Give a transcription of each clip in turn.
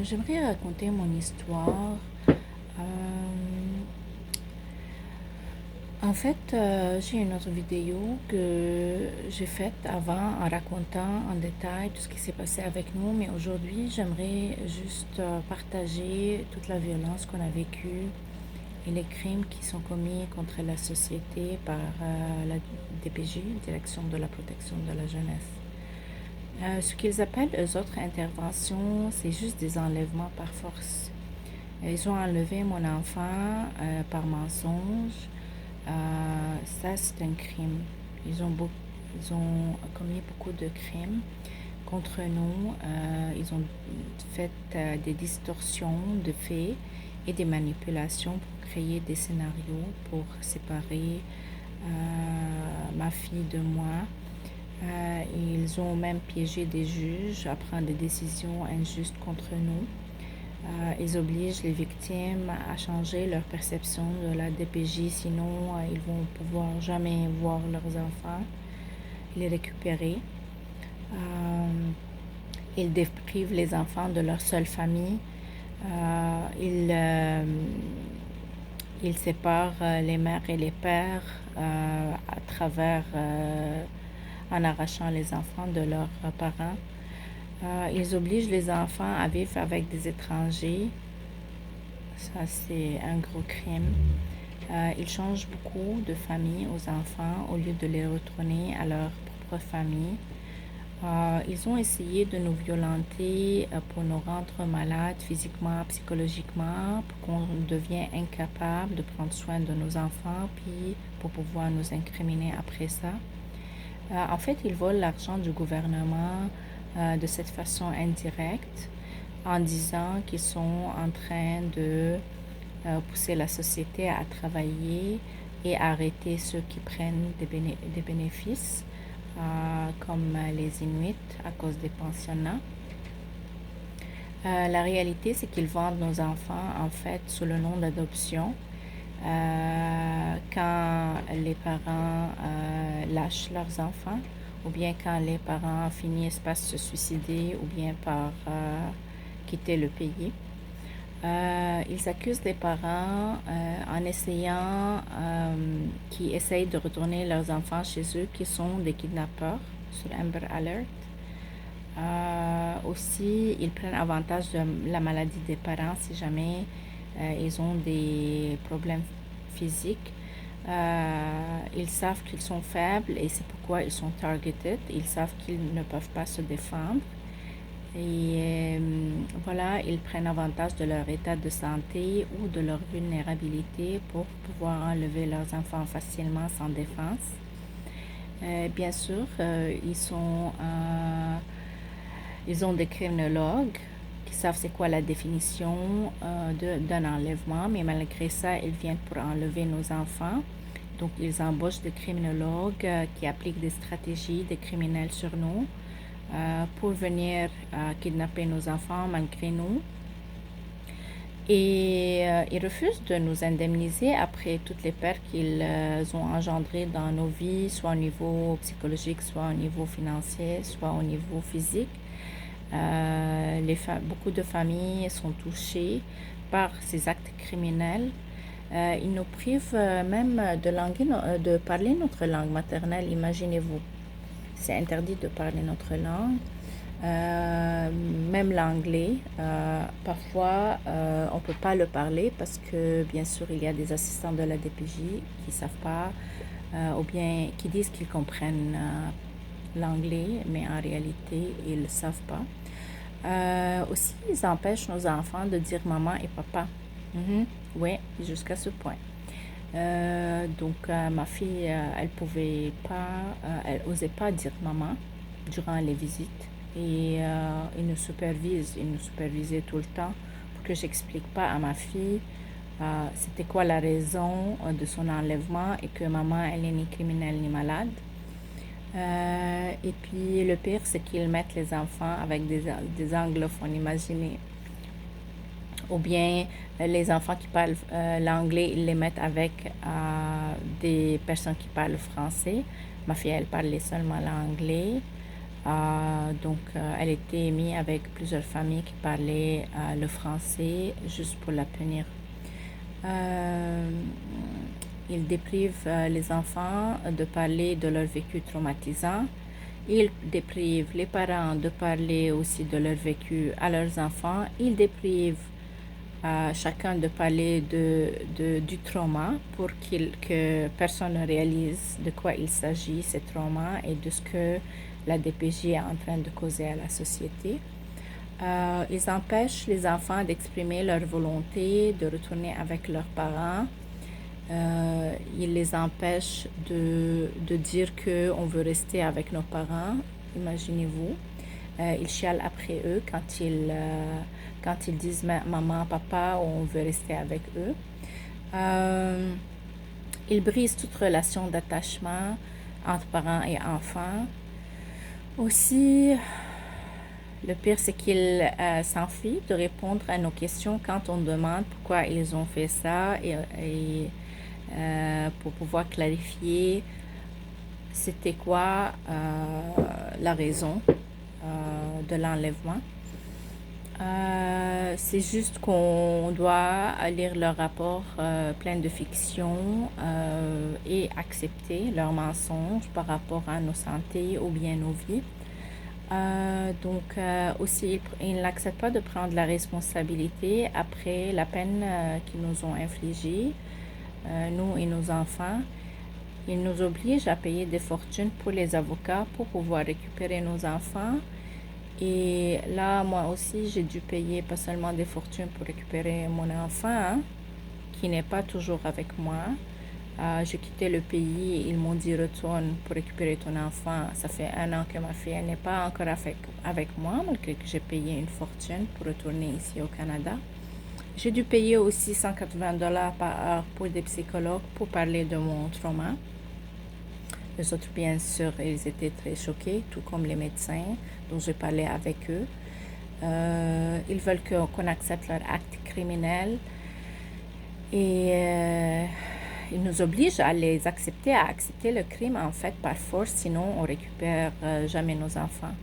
J'aimerais raconter mon histoire. Euh, j'ai une autre vidéo que j'ai faite avant en racontant en détail tout ce qui s'est passé avec nous, mais aujourd'hui, j'aimerais juste partager toute la violence qu'on a vécue et les crimes qui sont commis contre la société par la DPJ, Direction de la protection de la jeunesse. Ce qu'ils appellent eux autres interventions, c'est juste des enlèvements par force. Ils ont enlevé mon enfant par mensonge. Ça, c'est un crime. Ils ont commis beaucoup de crimes contre nous. Ils ont fait des distorsions de faits et des manipulations pour créer des scénarios pour séparer ma fille de moi. Ils ont même piégé des juges à prendre des décisions injustes contre nous. Ils obligent les victimes à changer leur perception de la DPJ, sinon ils vont pouvoir jamais voir leurs enfants, les récupérer. Ils déprivent les enfants de leur seule famille. Ils séparent les mères et les pères à travers en arrachant les enfants de leurs parents. Ils obligent les enfants à vivre avec des étrangers. Ça, c'est un gros crime. Ils changent beaucoup de famille aux enfants au lieu de les retourner à leur propre famille. Ils ont essayé de nous violenter pour nous rendre malades physiquement, psychologiquement, pour qu'on devienne incapable de prendre soin de nos enfants, puis pour pouvoir nous incriminer après ça. En fait, ils volent l'argent du gouvernement de cette façon indirecte en disant qu'ils sont en train de pousser la société à travailler et arrêter ceux qui prennent des bénéfices, comme les Inuits à cause des pensionnats. La réalité, c'est qu'ils vendent nos enfants en fait sous le nom d'adoption. Quand les parents lâchent leurs enfants, ou bien quand les parents finissent par se suicider, ou bien par quitter le pays. Ils accusent les parents en essayant, qui essayent de retourner leurs enfants chez eux, qui sont des kidnappeurs sur Amber Alert. Aussi, ils prennent avantage de la maladie des parents si jamais ils ont des problèmes physiques. Ils savent qu'ils sont faibles et c'est pourquoi ils sont targeted. Ils savent qu'ils ne peuvent pas se défendre. Et voilà, ils prennent avantage de leur état de santé ou de leur vulnérabilité pour pouvoir enlever leurs enfants facilement sans défense. Bien sûr, ils ont des criminologues qui savent c'est quoi la définition d'un enlèvement, mais malgré ça, ils viennent pour enlever nos enfants. Donc, ils embauchent des criminologues qui appliquent des stratégies des criminels sur nous pour venir kidnapper nos enfants malgré nous. Et ils refusent de nous indemniser après toutes les pertes qu'ils ont engendrées dans nos vies, soit au niveau psychologique, soit au niveau financier, soit au niveau physique. Beaucoup de familles sont touchées par ces actes criminels. Ils nous privent même de parler notre langue maternelle, imaginez-vous. C'est interdit de parler notre langue. Même l'anglais, parfois on ne peut pas le parler parce que bien sûr il y a des assistants de la DPJ qui ne savent pas ou bien qui disent qu'ils comprennent l'anglais, mais en réalité ils ne savent pas. Aussi, ils empêchent nos enfants de dire maman et papa. Oui, jusqu'à ce point. Ma fille, elle osait pas dire maman durant les visites. Et ils nous supervisaient tout le temps pour que j'explique pas à ma fille c'était quoi la raison de son enlèvement et que maman, elle est ni criminelle ni malade. Et puis le pire, c'est qu'ils mettent les enfants avec des anglophones, imaginez. Ou bien les enfants qui parlent l'anglais, ils les mettent avec des personnes qui parlent français. Ma fille, elle parlait seulement l'anglais. Elle était mise avec plusieurs familles qui parlaient le français juste pour la punir. Il déprive les enfants de parler de leur vécu traumatisant. Il déprive les parents de parler aussi de leur vécu à leurs enfants. Il déprive chacun de parler du trauma pour que personne ne réalise de quoi il s'agit, ces traumas, et de ce que la DPJ est en train de causer à la société. Ils empêchent les enfants d'exprimer leur volonté de retourner avec leurs parents. Ils les empêchent de dire qu'on veut rester avec nos parents, imaginez-vous. Ils chialent après eux quand ils disent maman, papa, on veut rester avec eux. Ils brisent toute relation d'attachement entre parents et enfants. Aussi, le pire, c'est qu'ils s'enfuient de répondre à nos questions quand on demande pourquoi ils ont fait ça et pour pouvoir clarifier c'était quoi la raison de l'enlèvement. C'est juste qu'on doit lire leur rapport plein de fiction et accepter leurs mensonges par rapport à nos santé ou bien nos vies. Aussi, ils n'acceptent pas de prendre la responsabilité après la peine qu'ils nous ont infligée, nous et nos enfants. Ils nous obligent à payer des fortunes pour les avocats pour pouvoir récupérer nos enfants. Et là, moi aussi, j'ai dû payer pas seulement des fortunes pour récupérer mon enfant, qui n'est pas toujours avec moi. J'ai quitté le pays, ils m'ont dit retourne pour récupérer ton enfant. Ça fait 1 an que ma fille n'est pas encore avec moi, malgré que j'ai payé une fortune pour retourner ici au Canada. J'ai dû payer aussi $180 par heure pour des psychologues pour parler de mon trauma. Les autres, bien sûr, ils étaient très choqués, tout comme les médecins dont j'ai parlé avec eux. Ils veulent qu'on accepte leur acte criminel et ils nous obligent à accepter le crime en fait par force, sinon on récupère jamais nos enfants.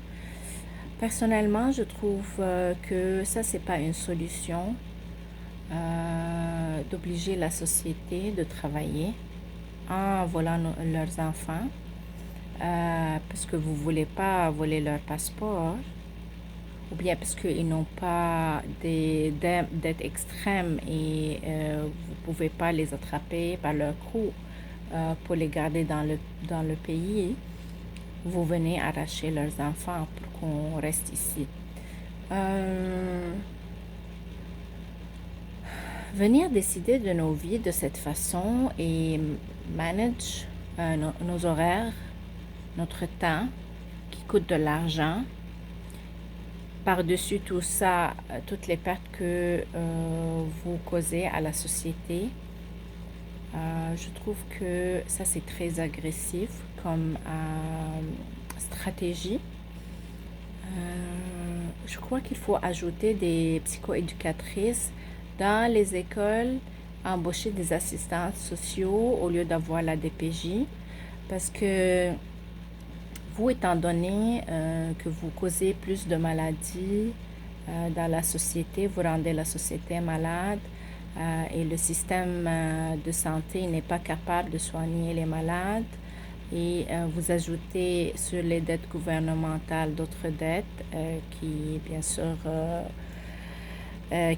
Personnellement, je trouve que ça, c'est pas une solution d'obliger la société de travailler en volant leurs enfants parce que vous voulez pas voler leur passeport ou bien parce qu'ils n'ont pas d'aide extrême et vous pouvez pas les attraper par leur cou pour les garder dans le pays. Vous venez arracher leurs enfants pour qu'on reste ici. Venir décider de nos vies de cette façon et manage nos horaires, notre temps, qui coûte de l'argent. Par-dessus tout ça, toutes les pertes que vous causez à la société, je trouve que ça, c'est très agressif comme stratégie. Je crois qu'il faut ajouter des psychoéducatrices dans les écoles, embaucher des assistants sociaux au lieu d'avoir la DPJ, parce que vous, étant donné que vous causez plus de maladies dans la société, vous rendez la société malade et le système de santé n'est pas capable de soigner les malades et vous ajoutez sur les dettes gouvernementales d'autres dettes qui, bien sûr,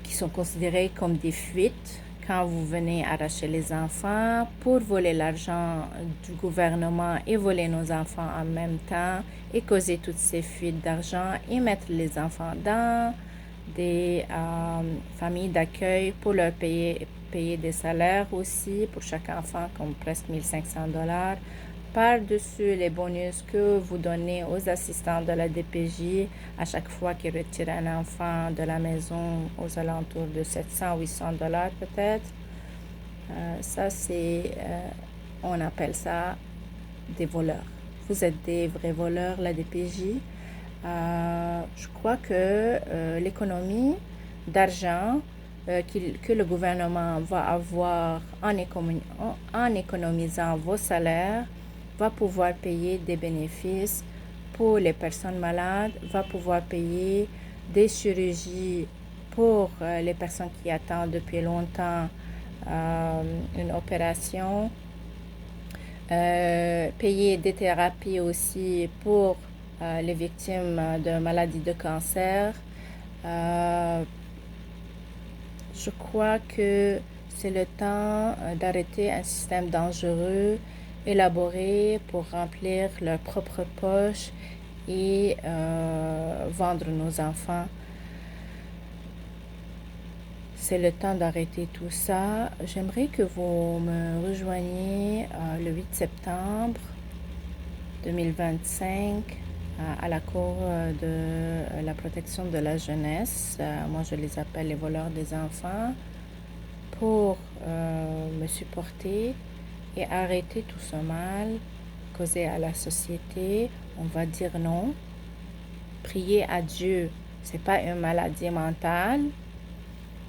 qui sont considérées comme des fuites quand vous venez arracher les enfants pour voler l'argent du gouvernement et voler nos enfants en même temps et causer toutes ces fuites d'argent et mettre les enfants dans des familles d'accueil pour leur payer des salaires aussi pour chaque enfant comme presque $1 500 par-dessus les bonus que vous donnez aux assistants de la DPJ à chaque fois qu'ils retirent un enfant de la maison aux alentours de $700-800 peut-être. Ça, on appelle ça des voleurs. Vous êtes des vrais voleurs, la DPJ. Je crois que l'économie d'argent que le gouvernement va avoir en économisant vos salaires va pouvoir payer des bénéfices pour les personnes malades va pouvoir payer des chirurgies pour les personnes qui attendent depuis longtemps une opération, payer des thérapies aussi pour les victimes de maladies de cancer. Je crois que c'est le temps d'arrêter un système dangereux, élaboré pour remplir leur propre poche et vendre nos enfants. C'est le temps d'arrêter tout ça. J'aimerais que vous me rejoigniez le 8 septembre 2025 à la Cour de la protection de la jeunesse. Moi, je les appelle les voleurs des enfants, pour me supporter et arrêter tout ce mal causé à la société. On va dire non. Prier à Dieu, c'est pas une maladie mentale.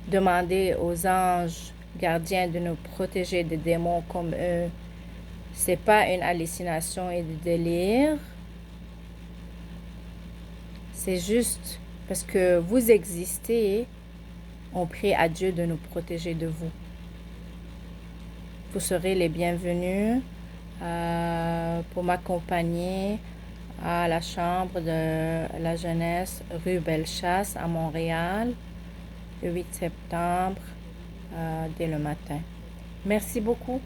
Demander aux anges gardiens de nous protéger des démons comme eux, c'est pas une hallucination et du délire. C'est juste parce que vous existez, on prie à Dieu de nous protéger de vous. Vous serez les bienvenus pour m'accompagner à la chambre de la jeunesse rue Bellechasse à Montréal le 8 septembre dès le matin. Merci beaucoup.